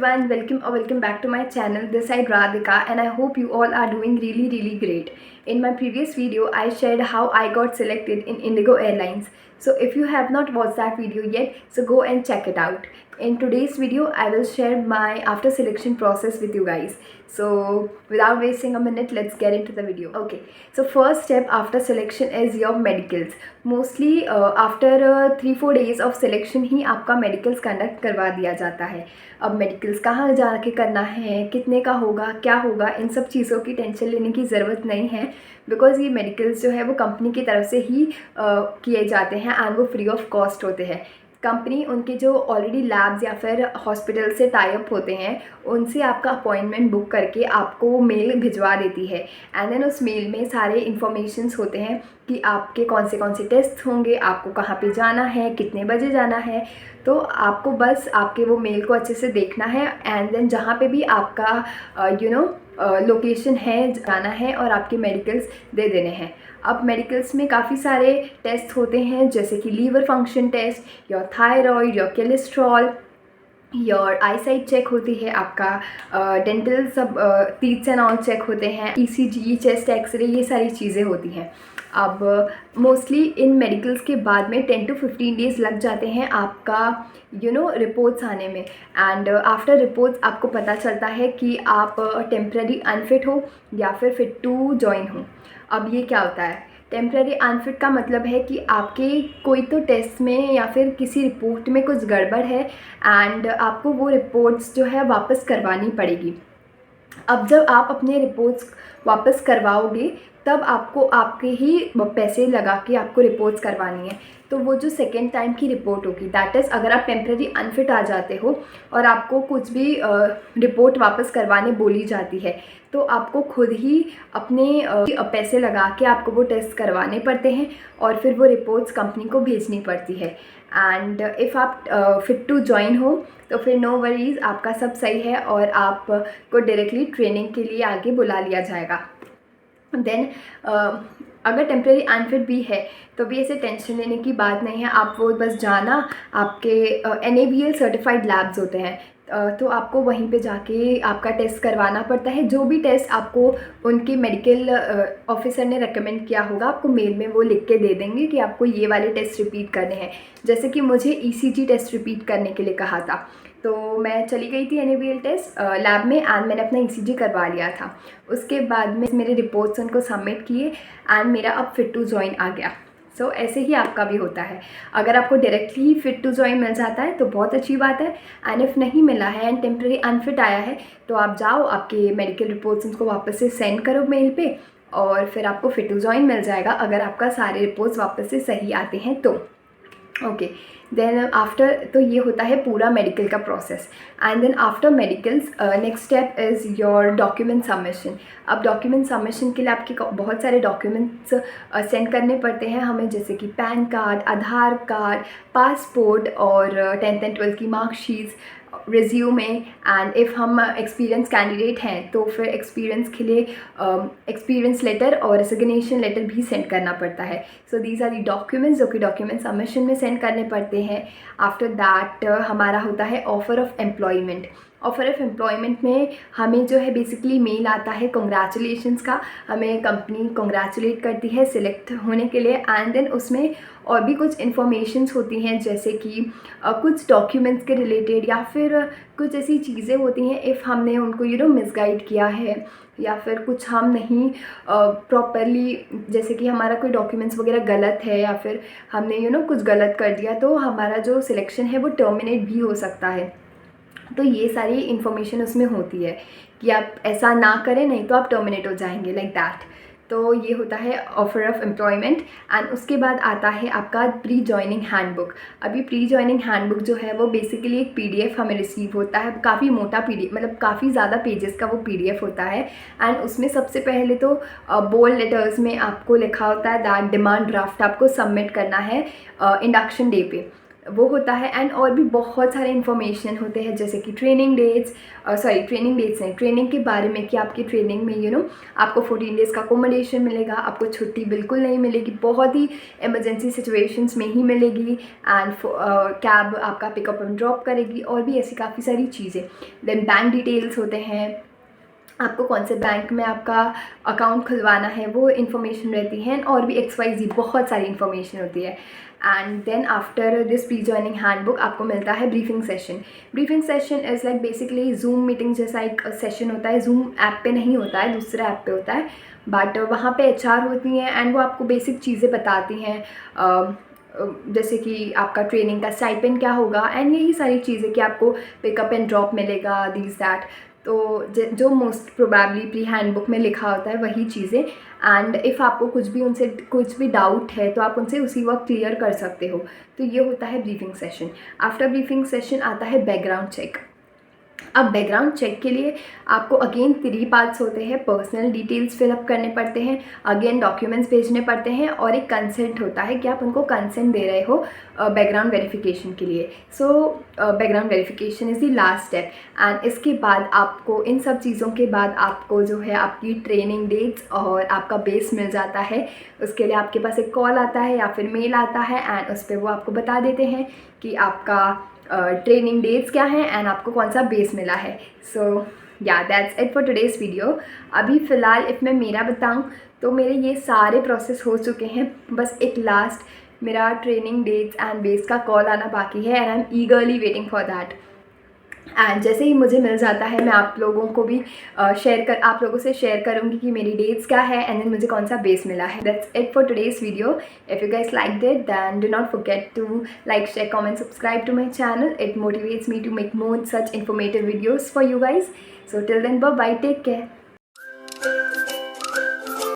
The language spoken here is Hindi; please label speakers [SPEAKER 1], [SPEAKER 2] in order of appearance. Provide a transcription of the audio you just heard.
[SPEAKER 1] everyone, welcome or welcome back to my channel. This side Radhika, and I hope you all are doing really great. In my previous video I shared how I got selected in Indigo Airlines. So if you have not watched that video yet, so go and check it out. In today's video I will share my after selection process with you guys. So without wasting a minute, let's get into the video. Okay, so first step after selection is your medicals. Mostly after 3-4 days of selection ही आपका मेडिकल्स कंडक्ट करवा दिया जाता है. अब मेडिकल्स कहाँ जाके करना है, कितने का होगा, क्या होगा, इन सब चीज़ों की टेंशन लेने की ज़रूरत नहीं है, बिकॉज़ ये मेडिकल्स जो है वो कंपनी की तरफ से ही किए जाते हैं एंड वो फ्री ऑफ कॉस्ट होते हैं. कंपनी उनके जो ऑलरेडी लैब्स या फिर हॉस्पिटल से टाई अप होते हैं उनसे आपका अपॉइंटमेंट बुक करके आपको मेल भिजवा देती है. एंड देन उस मेल में सारे इन्फॉर्मेशंस होते हैं कि आपके कौन से टेस्ट होंगे, आपको कहाँ पे जाना है, कितने बजे जाना है. तो आपको बस आपके वो मेल को अच्छे से देखना है एंड देन जहाँ पे भी आपका लोकेशन है जाना है और आपके मेडिकल्स दे देने हैं. अब मेडिकल्स में काफ़ी सारे टेस्ट होते हैं, जैसे कि liver function test, your thyroid, your cholesterol, your eyesight check होती है, आपका डेंटल सब टीथ एंड ऑल चेक होते हैं, ECG, चेस्ट एक्सरे, ये सारी चीज़ें होती हैं. अब मोस्टली इन मेडिकल्स के बाद में 10 to 15 डेज़ लग जाते हैं आपका रिपोर्ट्स आने में. एंड आफ्टर रिपोर्ट्स आपको पता चलता है कि आप टेम्पररी अनफिट हो या फिर फिट टू जॉइन हो. अब ये क्या होता है? टेम्पररी अनफिट का मतलब है कि आपके कोई तो टेस्ट में या फिर किसी रिपोर्ट में कुछ गड़बड़ है एंड आपको वो रिपोर्ट्स जो है वापस करवानी पड़ेगी. अब जब आप अपने रिपोर्ट्स वापस करवाओगे तब आपको आपके ही पैसे लगा के आपको रिपोर्ट्स करवानी है. तो वो जो सेकेंड टाइम की रिपोर्ट होगी, दैट इज़ अगर आप टेम्पररी अनफिट आ जाते हो और आपको कुछ भी रिपोर्ट वापस करवाने बोली जाती है तो आपको खुद ही अपने पैसे लगा के आपको वो टेस्ट करवाने पड़ते हैं और फिर वो रिपोर्ट्स कंपनी को भेजनी पड़ती है. एंड इफ़ आप फिट टू जॉइन हो तो फिर नो वरीज़, आपका सब सही है और आपको डायरेक्टली ट्रेनिंग के लिए आगे बुला लिया जाएगा. देन अगर टेम्परेरी अनफिट भी है तो भी ऐसे टेंशन लेने की बात नहीं है. आप वो बस जाना, आपके NABL सर्टिफाइड लैब्स होते हैं तो आपको वहीं पे जाके आपका टेस्ट करवाना पड़ता है. जो भी टेस्ट आपको उनके मेडिकल ऑफिसर ने रेकमेंड किया होगा आपको मेल में वो लिख के दे देंगे कि आपको ये वाले टेस्ट रिपीट करने हैं. जैसे कि मुझे ECG टेस्ट रिपीट करने के लिए कहा था तो मैं चली गई थी NABL टेस्ट लैब में एंड मैंने अपना ECG करवा लिया था. उसके बाद में मेरे रिपोर्ट्स उनको सबमिट किए एंड मेरा अब फिट टू जॉइन आ गया. सो ऐसे ही आपका भी होता है. अगर आपको डायरेक्टली फिट टू जॉइन मिल जाता है तो बहुत अच्छी बात है, एंड इफ़ नहीं मिला है एंड टेम्पररी अनफिट आया है तो आप जाओ, आपके मेडिकल रिपोर्ट्स उनको वापस से सेंड करो मेल पे और फिर आपको फिट टू जॉइन मिल जाएगा अगर आपका सारे रिपोर्ट्स वापस से सही आते हैं तो. ओके, देन आफ्टर, तो ये होता है पूरा मेडिकल का process. And then after medicals next step is your document submission. अब डॉक्यूमेंट सबमिशन के लिए आपके बहुत सारे डॉक्यूमेंट्स सेंड करने पड़ते हैं हमें, जैसे कि PAN card, Aadhaar card, passport और 10th and 12th की मार्कशीट्स, रिज्यूमे. एंड इफ़ हम एक्सपीरियंस कैंडिडेट हैं तो फिर एक्सपीरियंस के लिए एक्सपीरियंस लेटर और रेजिग्नेशन लेटर भी सेंड करना पड़ता है. So these are the documents जो कि डॉक्यूमेंट सबमिशन में सेंड करने पड़ते हैं. आफ्टर दैट हमारा होता है offer of employment. Offer of employment में हमें जो है बेसिकली मेल आता है कॉन्ग्रेचुलेशंस का. हमें कंपनी कॉन्ग्रेचुलेट करती है सिलेक्ट होने के लिए. एंड देन उसमें और भी कुछ इन्फॉर्मेशंस होती हैं, जैसे कि कुछ डॉक्यूमेंट्स के रिलेटेड या फिर कुछ ऐसी चीज़ें होती हैं इफ़ हमने उनको मिसगाइड किया है या फिर कुछ हम नहीं प्रॉपरली, जैसे कि हमारा कोई डॉक्यूमेंट्स वगैरह गलत है या फिर हमने कुछ गलत कर दिया तो हमारा जो सिलेक्शन है वो टर्मिनेट भी हो सकता है. तो ये सारी इन्फॉर्मेशन उसमें होती है कि आप ऐसा ना करें नहीं तो आप टर्मिनेट हो जाएंगे, लाइक दैट. तो ये होता है ऑफ़र ऑफ एम्प्लॉयमेंट. एंड उसके बाद आता है आपका प्री जॉइनिंग हैंडबुक. अभी प्री जॉइनिंग हैंडबुक जो है वो बेसिकली एक PDF हमें रिसीव होता है. काफ़ी मोटा PDF, मतलब काफ़ी ज़्यादा पेजेस का वो PDF होता है. एंड उसमें सबसे पहले तो बोल्ड लेटर्स में आपको लिखा होता है दैट डिमांड ड्राफ्ट आपको सबमिट करना है इंडक्शन डे पे. वो होता है। एंड और भी बहुत सारे इन्फॉर्मेशन होते हैं, जैसे कि ट्रेनिंग डेट्स नहीं, ट्रेनिंग के बारे में कि आपकी ट्रेनिंग में आपको 14 डेज़ का अकोमोडेशन मिलेगा, आपको छुट्टी बिल्कुल नहीं मिलेगी, बहुत ही इमरजेंसी सिचुएशंस में ही मिलेगी। एंड कैब आपका पिकअप एंड ड्रॉप करेगी, और भी ऐसी काफ़ी सारी चीज़ें। देन बैंक डिटेल्स होते हैं, आपको कौन से बैंक में आपका अकाउंट खुलवाना है वो इन्फॉर्मेशन रहती है, और भी XYZ बहुत सारी इन्फॉर्मेशन होती है। And then after this pre joining handbook आपको मिलता है briefing session. Briefing session is like basically Zoom meeting जैसा एक सेशन होता है। जूम ऐप पे नहीं होता है, दूसरे ऐप पे होता है, बट वहाँ पे HR होती हैं एंड वो आपको बेसिक चीज़ें बताती हैं, जैसे कि आपका ट्रेनिंग का स्टाइपेंड क्या होगा, एंड यही सारी चीज़ें कि आपको पिकअप एंड ड्रॉप मिलेगा, दीज दैट। तो जो मोस्ट प्रोबेबली प्री हैंडबुक में लिखा होता है वही चीज़ें। एंड इफ़ आपको कुछ भी डाउट है तो आप उनसे उसी वक्त क्लियर कर सकते हो। तो ये होता है briefing session. After briefing session आता है बैकग्राउंड चेक। अब बैकग्राउंड चेक के लिए आपको अगेन 3 पार्ट्स होते हैं। पर्सनल डिटेल्स फिलअप करने पड़ते हैं, अगेन डॉक्यूमेंट्स भेजने पड़ते हैं, और एक कंसेंट होता है कि आप उनको कंसेंट दे रहे हो बैकग्राउंड वेरिफिकेशन के लिए। So background verification is the last step. And इसके बाद आपको, इन सब चीज़ों के बाद आपको जो है आपकी ट्रेनिंग डेट्स और आपका बेस मिल जाता है। उसके लिए आपके पास एक कॉल आता है या फिर मेल आता है, एंड उस पर वो आपको बता देते हैं कि आपका ट्रेनिंग डेट्स क्या हैं एंड आपको कौन सा बेस मिला है। सो या that's it for today's video. अभी फ़िलहाल इफ़ मैं मेरा बताऊं तो मेरे ये सारे प्रोसेस हो चुके हैं, बस एक लास्ट मेरा ट्रेनिंग डेट्स एंड बेस का कॉल आना बाकी है, and I am ईगरली waiting for that. And जैसे ही मुझे मिल जाता है मैं आप लोगों को भी आप लोगों से शेयर करूँगी कि मेरी डेट्स क्या है एंड देन मुझे कौन सा बेस मिला है। That's it for today's video. If you guys liked it then do not forget to like, share, comment, subscribe to my channel. It motivates me to make more such informative videos for you guys. So till then, bye bye, take care.